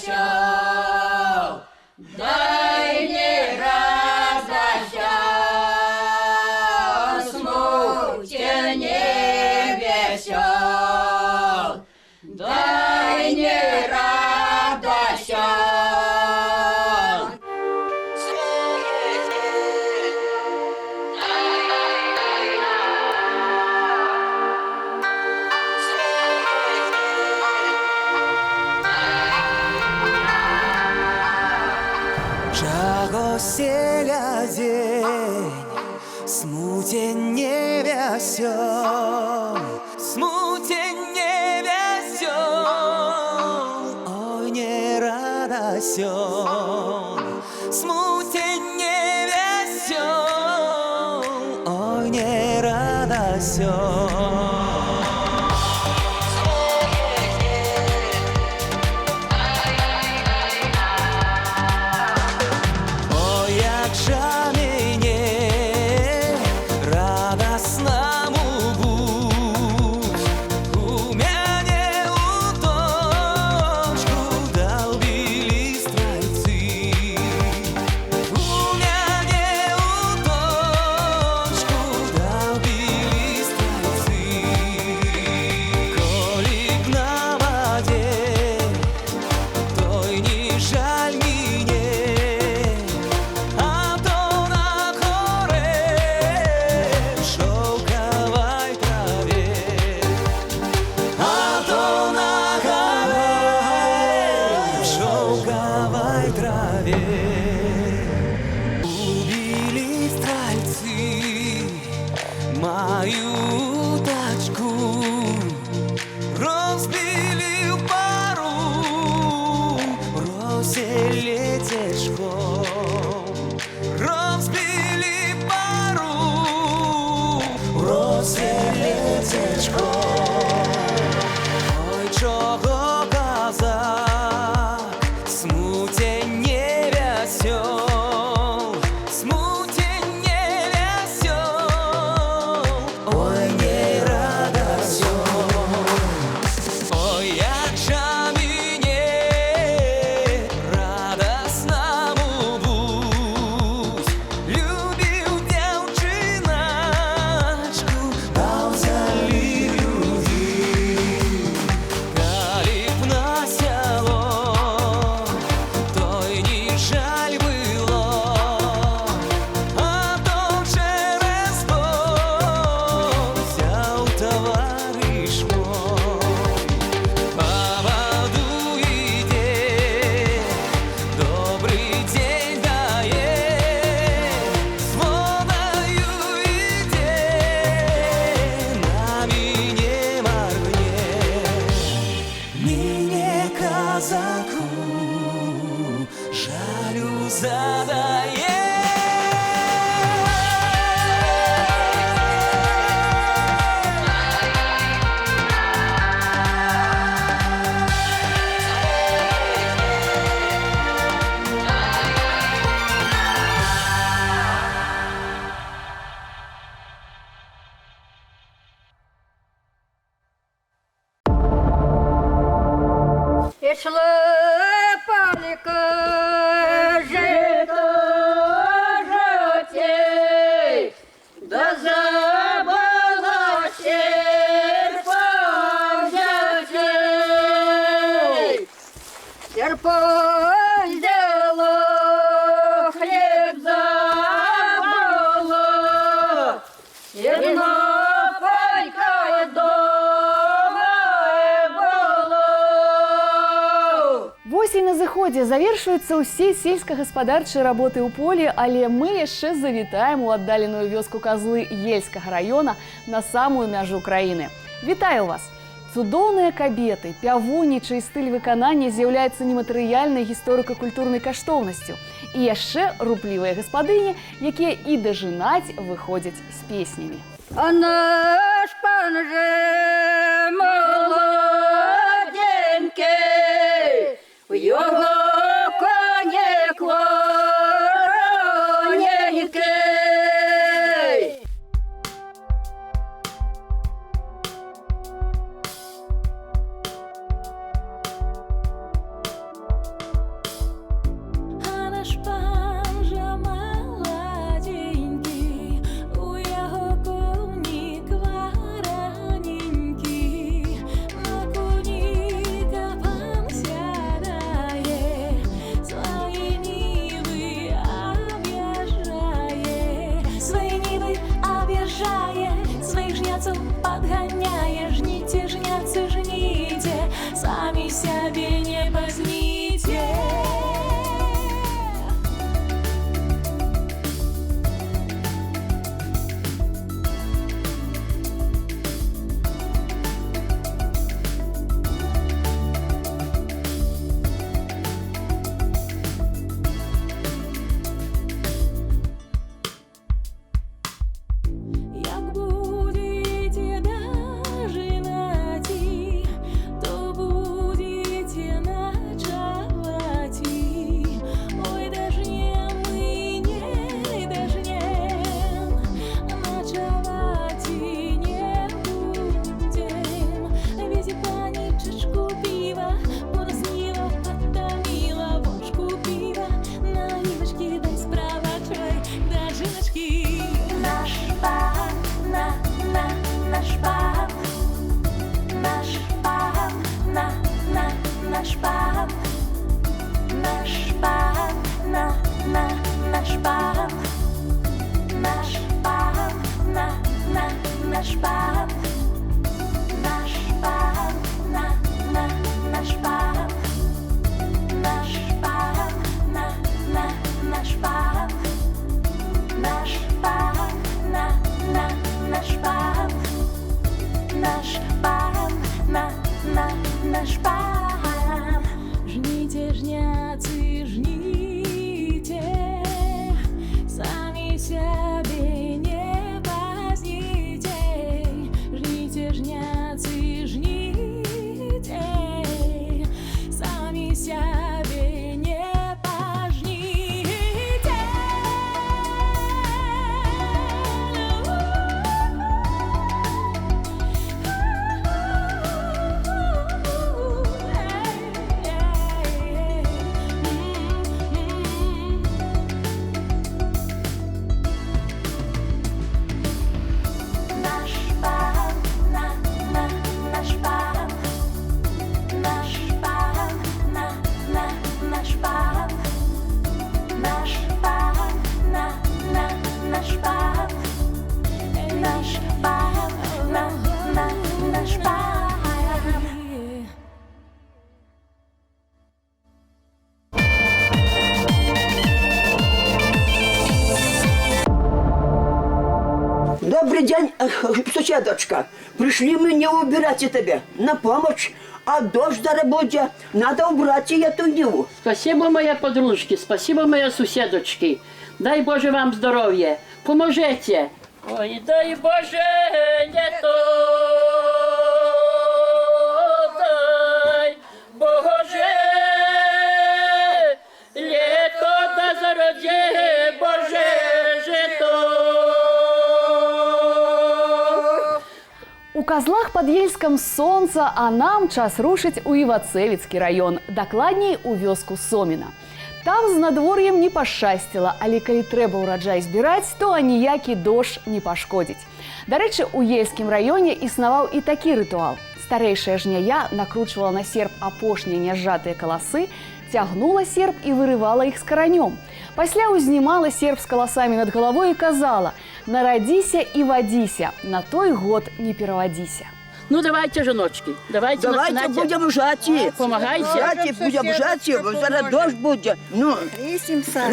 весел, дай не радостен, смутен не весел, дай не радостен. Чаго селя день, смутен не весел, смутен не весел, ой, не радостен, смутен не весел, ой, не радостен. Мою тачку розбили в пару, бросили тяжком, розбили пару, бросили тяжком. Ой, чого казак, смутен не весел, смутен не весел, ой, не радостен. Ой, як же мені радосному будь, любив дівчиначку, дав взяли люди. Коли б на село, то й не жаль було, а то через то взяв товариш мой. Поводу йде, добрий день дає, з водою йде, на мене моргне. Мне казаку жалю задає. Ішли паліки, жито житі, да забула серпом взяти. Серпом взяло, хліб забуло, сірно палька дома було. Восень на заходзе завершваюцца ўсе сельскагаспадарчыя работы ў полі, але мы яшчэ завітаем у аддаленую вёску Казлы Ельскага района на самую мяжу краіны. Вітаю вас! Цудоўныя кабеты, пявуні, чый стыль выканання з'яўляецца нематэрыяльнай гісторыка-культурнай каштоўнасцю. І яшчэ руплівыя гаспадыні, якія і дажынаць выходзяць з песнямі. А наш пан же молоденький, у його конік вороненький. ciebie Добрый день, соседочка. Пришли мы не убирать тебя на помощь, а дождь заработал, надо убрать и эту ниву. Спасибо, моя подружки, спасибо, моя суседочки. Дай Боже вам здоровья. Поможете. Ой, дай Боже лето. Дай Боже лето да зароди Боже жито. У Козлах под Ельском солнце, а нам час рушить у Івацевіцькі район, дакладней у вёску Соміна. Там з надвор'ем не пашчасціла, але калі трэба ўраджай збіраць, то аніякі дождж не пашкодзіць. Дарэчы, у Ельскім раёне існаваў і такі рытуал. Старэйшая жняя накручвала на серп апошнія няжатыя каласы, цягнула серп і вырывала іх з каранём. Пасля ўзнімала серп з каласамі над галавой і казала: «Нарадзіся і вадзіся, на той год не перавадзіся». Ну давайте, женочки, давайте начинайте. Будем жать. Помогайте. Будем жать, зараз дождь будет. Ну, хрестимся.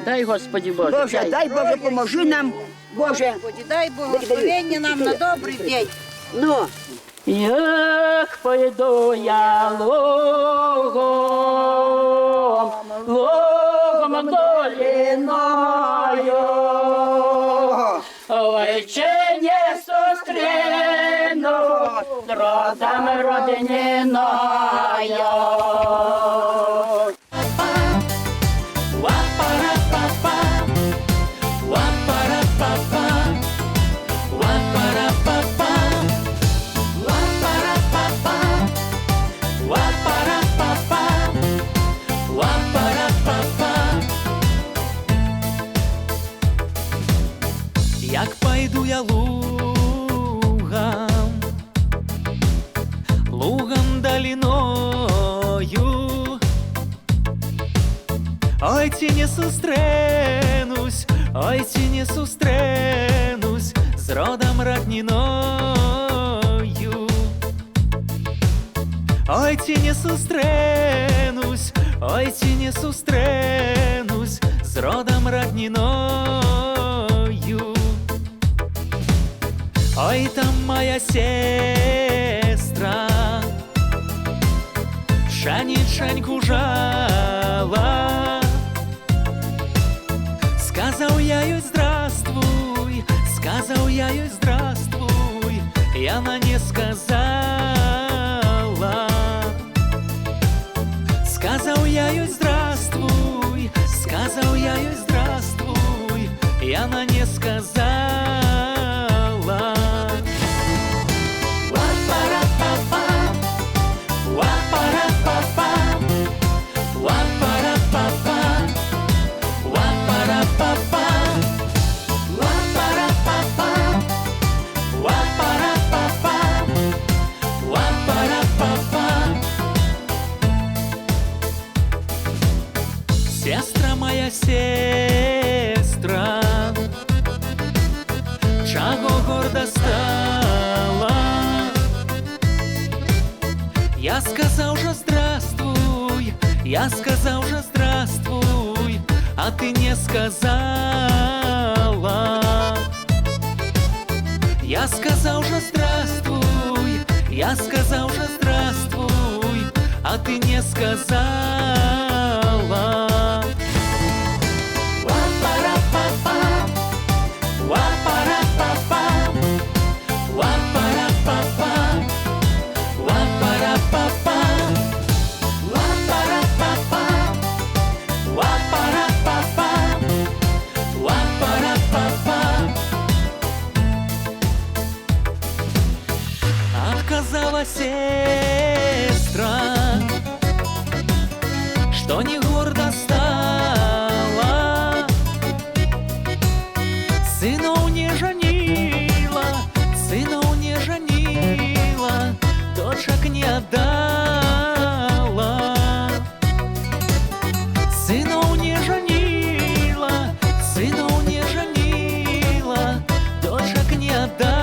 Дай Господи Боже. Боже, дай Боже, поможи нам. Боже, Дай благословення нам на добрий день. ну. Як пойду я лугом, лугом долиною, ой, чи не зустріну родом родининою. Ва-па-ра-па-па, ва-па-ра-па-па, ва-па-ра-па-па. Як пойду я лугом, лугом долиною, ой, ті не сустренусь, ой, ті не сустренусь з родом родниною. Ой, ті не сустренусь, ой, ті не сустренусь з родом родниною. Ой, там моя сестра шаніченьку жала. Сказав я їй здравствуй, сказав я їй здравствуй, і вона не сказала. Сказав я їй здравствуй, сказав я їй здравствуй, і вона не сказала. Сестра моя, сестра, чаго гордо стала. Я сказал же здравствуй, я сказал же здравствуй, а ты не сказала. Я сказал же здравствуй, я сказал же здравствуй, а ты не сказала. Ва-па-ра-па-па, ва-па-ра-па-па, ва-па-ра-па-па. что не гордо стала. Сынов не женила, сынов не женила, дочек не отдала. Сынов не женила, сынов не женила, дочек не отдала.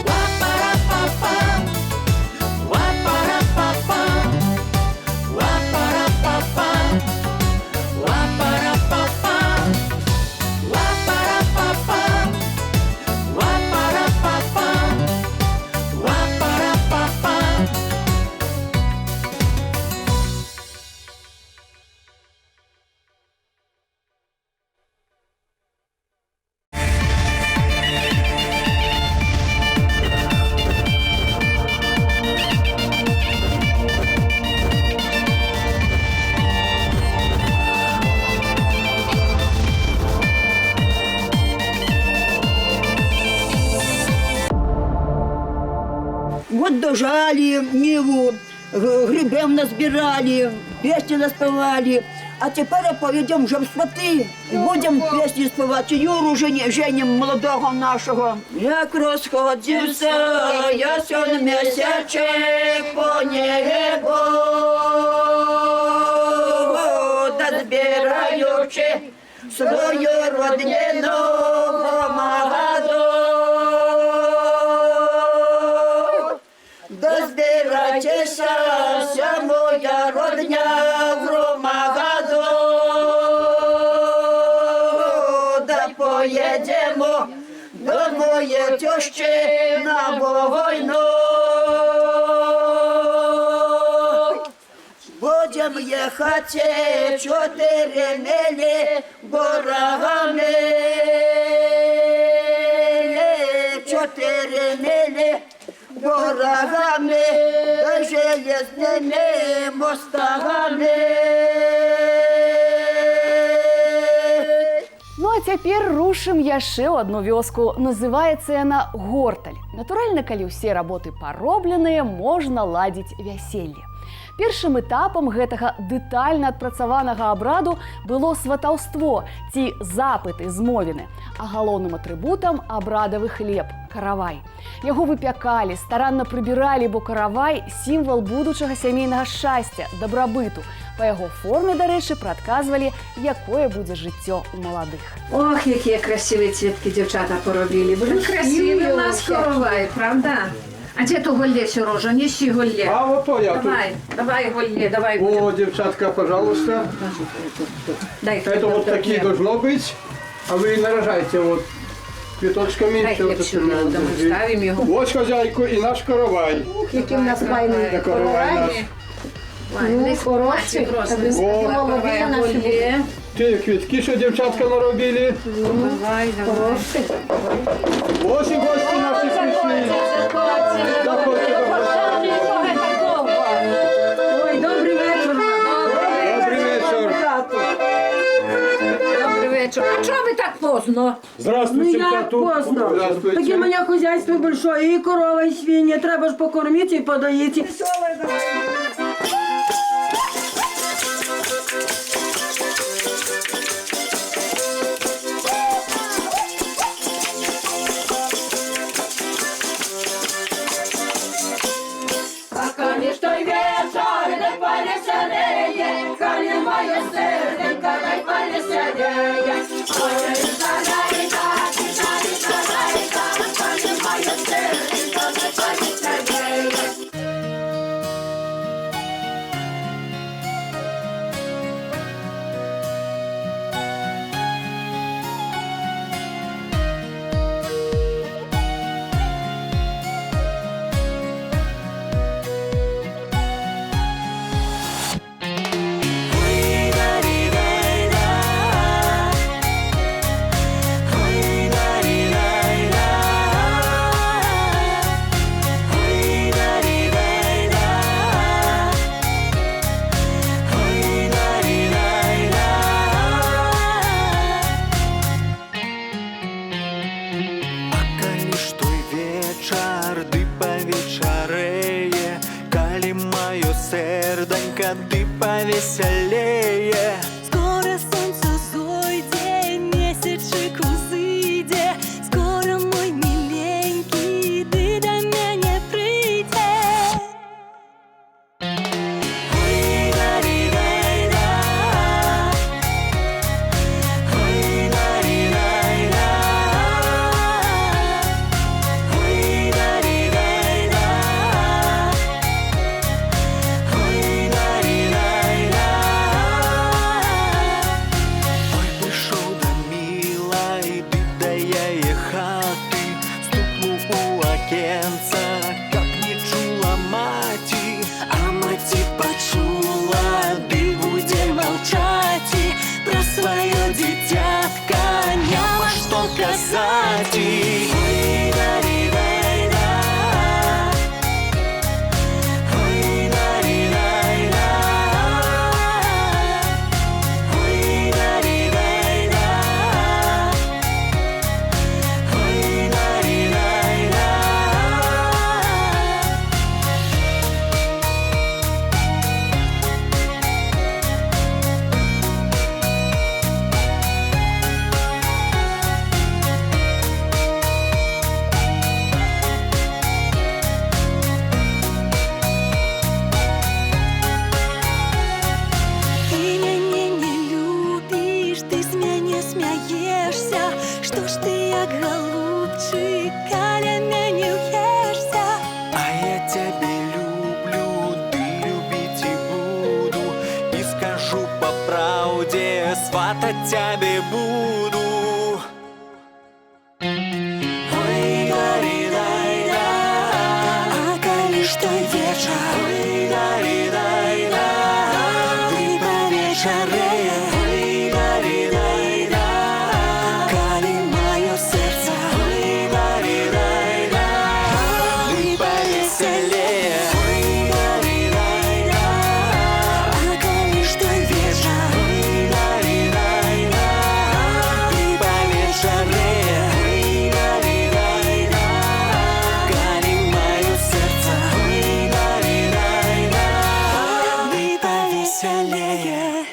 Ла-па-ра-па-пам, ла-па-ра-па-пам, ла-па-ра-па-пам, ла-па-ра-па-пам, ла-па-ра-па-пам, ла-па-ра-па-пам, ла-па-ра-па-пам. Вот дожали Ниву, грибів назбирали, пісні наспівали. А тепер поїдемо вже в свати, будемо пісні співати. Юру женім молодого нашого. Як розходився ясен місячек по небу, да збираючи свою родину громаду. Да збирайтеся, вся моя родня в громаду, да поїдемо до моєї тещі на війну. Будем їхати 4 милі борогами, 4 милі борогами, железними мостами. Ну а цяпер рушым яшчэ ў адну вёску. Называецца яна Горталь. Натуральна, калі ўсе работы паробленыя, можна ладзіць вяселле. Першым этапам гэтага дэтальна адпрацаванага абраду было сватаўство ці запыты змовіны, а галоўным атрыбутам абрадавы хлеб – каравай. Яго выпякалі, старанна прыбіралі, бо каравай – сімвал будучага сямейнага шчасця, дабрабыту. Па яго форме, дарэчы, прадказвалі, якое будзе жыццё у маладых. Ох, які красиві цвітки дівчата поробили. Красиві у нас коровай, правда? А где то голле, Сережа? Неси голле. А вот то я тут. Давай голле, давай. О, девчатка, пожалуйста. Дай Это вот такие должно быть. А вы нарожайте вот цветочками. Дай хлеб сюда, да мы ставим его. Вот хозяйку и наш коровай. Який в нас файний. Это коровай наш. Ну, хороший. Голле. Ті квітки, що дівчатка наробили. Давай, давай. Ось і гості наші прийшли. Заходьте до гостей. Ой, добрий вечір. Добрий вечір. Добрий вечір. А чого ви так поздно? Здравствуйте, Як тату. поздно. Здравствуйте. Таке у мене хозяйство большое, і корова, і свинья. Треба ж покормити і подоїти. мое серденько, ты повеселее. Скоро сонце зойде, месячик узыйде, скоро мой миленький, ты до меня прийде. Ой, ла-ри-рай-ра, ой, ла-ри-рай-ра, ой, ла-ри-рай-ра, ой, ла-ри-рай-ра. Ой, пришел до милой, ты да я е хаты, стукнув у окенца, как не чула маті, А маті почула, ды будем молчати про свое дитятка, няма что казать. Ой, ла-ри-рай-ра, ой, ла-ри-рай-ра, ой, ла-ри-рай-ра, ой, ла-ри-рай-ра. Ты меня не любишь, ты с меня смеешься. Что ж ты, як голубчик, каля меня уешься? А я тебя люблю, ты любить и буду, и скажу по правде, сватать тебе буду. Ой, ла-ри-рай-ра, А коли что вечер, ой, ла-ри-рай-ра, ты повечереє, ой, ла-ри-рай-ра, коли мое сердце, ой, ла-ри-рай-ра, ты повеселее. Ой, ла-ри-рай-ра, а коли что вечер, ой, ла-ри-рай-ра, ты повечереє. Ой, ла-ри-рай-ра, гони мое сердце. Ой, ла-ри-рай-ра, ты повеселее.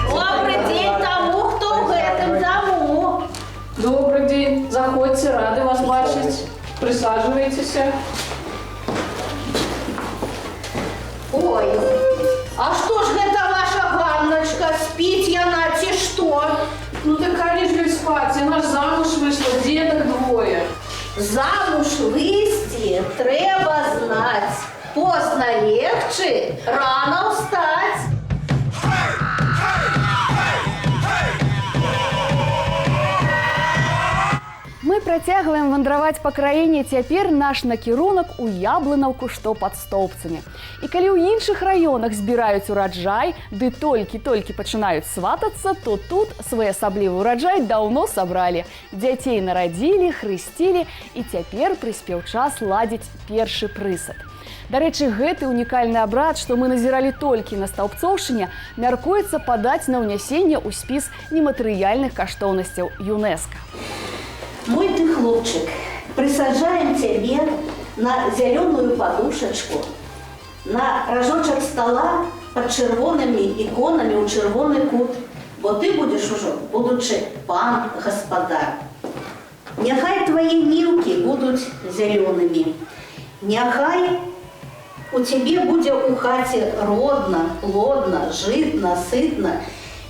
Добрий день тому, хто в гэтым дому. Добрый день, заходите, рады вас бачить. Присаживайтесь. Ой, а што ж гэта ваша Ганночка, спіць яна ці што? Ну так коли ж спать, она ж замуж вышла, деток двое. Замуж выйсці трэба знаць. Поздно легче, рано встать. Мы працягваем вандраваць па краіне, цяпер наш накірунак у Яблынаўку, што пад Стоўбцамі. І калі ў іншых раёнах збіраюць ураджай, ды толькі-толькі пачынаюць сватацца, то тут своеасаблівы ураджай даўно сабралі. Дзяцей нарадзілі, хрысцілі, і цяпер прыспеў час ладзіць першы прысад. Дарэчы, гэты унікальны абрад, што мы назіралі толькі на Стаўбцоўшчыне, мяркуецца падаць на ўнясенне ў спіс нематэрыяльных каштоўнасцяў ЮНЕСКО. Мой ты хлопчик, присажаем тебе на зеленую подушечку, на рожочек стола под червонными иконами у червоный кут, бо ты будешь уже, будучи пан господар. Няхай твои милки будут зелеными, няхай у тебе будет у хате родно, плодно, житно, сытно.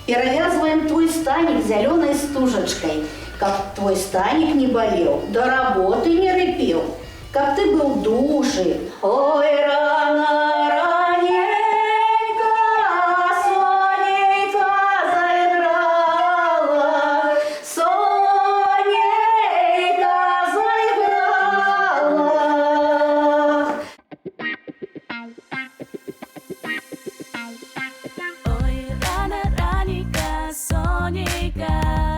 Перевязываем твой станик зеленой стужечкой, как твой станик не болел, до работы не рыпел, как ты был души. Ой, рано, раненько, Сонейка заиграла, Сонейка заиграла. ой, рано, раненько, Сонейка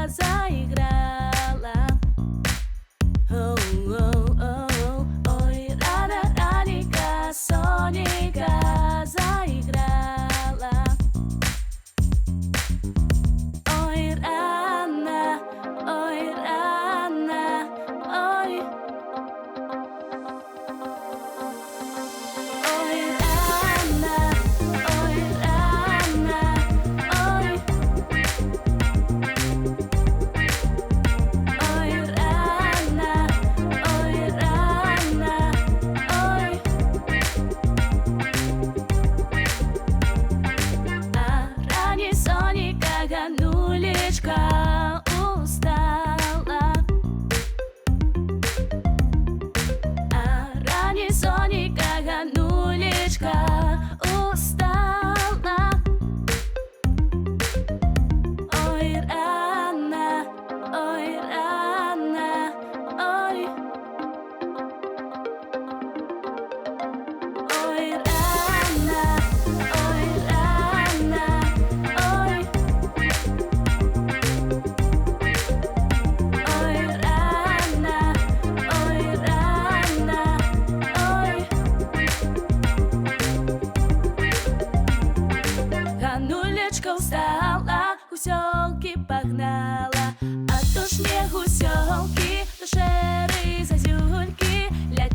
заиграла.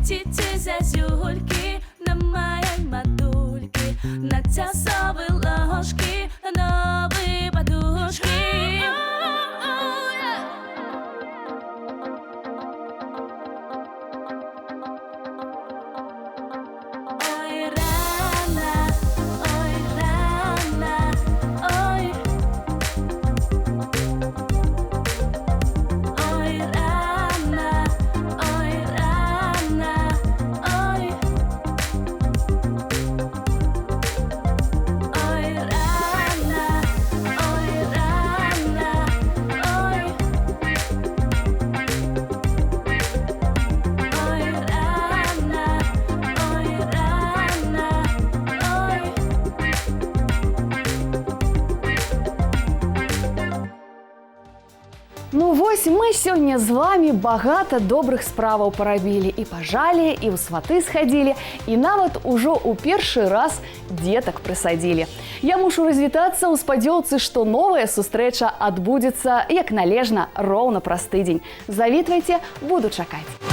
Летите зазюльки на моей модульке, на тясовые ложки, на новые подушки. Ой, рано, ой. Ой, рано, ой. Ой, рано, ой. Ой, рано, ой. Ну вось мы сёння з вами багата добрых справаў парабілі і пажалі, і ў сваты схадзілі, і нават ужо ў першы раз дзетак прысадзілі. Я мушу развітацца ў спадзёўцы, што новая сустрэча адбудзецца як належна роўна праз тыдзень. Завітвайце, буду чакаць.